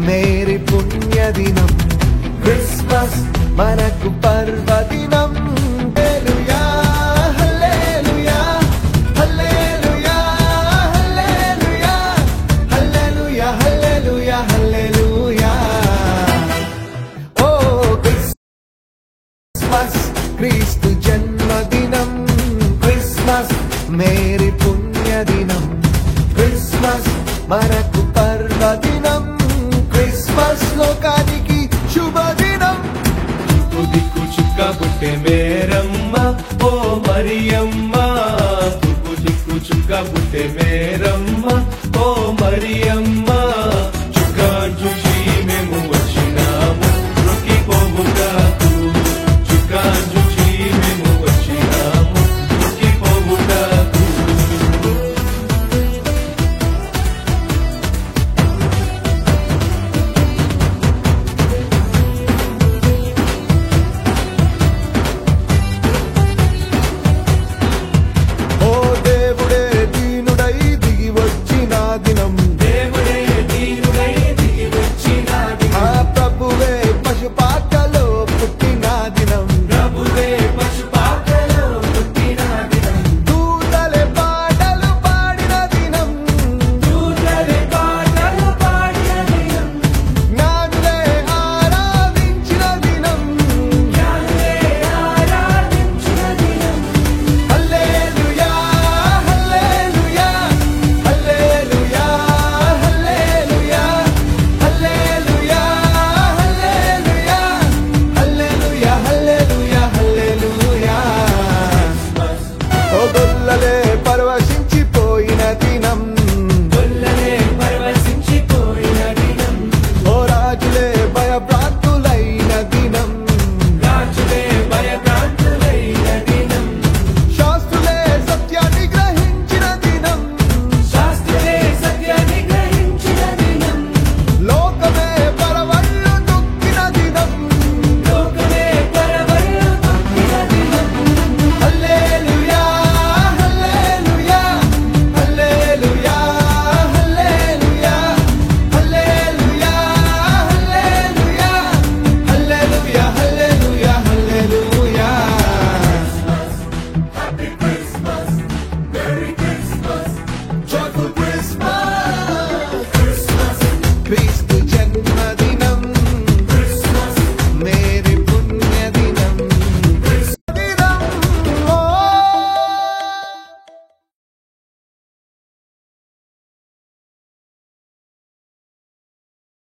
Mary పుణ్యదినం Christmas మనకు పర్వదినం హల్లెలూయా హల్లెలూయా హల్లెలూయా హల్లెలూయా హల్లెలూయా హల్లెలూయా హల్లెలూయా ఓ Christmas క్రీస్తు జన్మదినం క్రిస్మస్ మేరీ పుణ్యదినం క్రిస్మస్ మనకు పర్వదినం క్రిస్మస్ లోకానికి శుభదినం దిక్కు చుక్క పుట్టే మేరమ్మ ఓ మరియమ్మ తుక్కు దిక్కు చుక్క పుట్టే మేరమ్మ ఓ మరియమ్మ చుక్క చూసి మేము వచ్చినాము రొక్కిపోవుటకు చుక్క చూసి మేము వచ్చినాము రొక్కిపోవుటకు ఓ దేవుడే దీనుడై దిగి వచ్చిన దినం దేవుడే దీనుడై దిగి వచ్చిన దినం ఆ ప్రభువే పశుపాకలో పుట్టిన దినం ప్రభువే పశుపాకలో పుట్టిన దినం దూతలే పాటలు పాడిన దినం దూతలే పాటలు పాడిన దినం జ్ఞానులే ఆరాధించిన దినం జ్ఞానులే ఆరాధించిన దినం హల్లెలూయా హల్లెలూయా హల్లెలూయా హల్లెలూయా హల్లెలూయా హల్లెలూయా హల్లెలూయా హల్లెలూయా ఓ గొల్లలే పరవశించిపోయిన దినం గొల్లలే పరవశించిపోయిన దినం ఓ రాజులే భయభ్రాంతులైన దినం రాజులే భయభ్రాంతులైన దినం శాస్త్రులే సత్యాన్ని గ్రహించిన దినం శాస్త్రులే సత్యాన్ని గ్రహించిన దినం లోకమే పరవళ్ళు తొక్కిన దినం లోకమే పరవళ్ళు తొక్కిన దినం హల్లెలూయా హల్లెలూయా హల్లెలూయా హల్లెలూయా హల్లెలూయా హల్లెలూయా హల్లెలూయా హల్లెలూయా Happy Christmas, Merry Christmas, Joyful Christmas Christmas క్రీస్తు జన్మదినం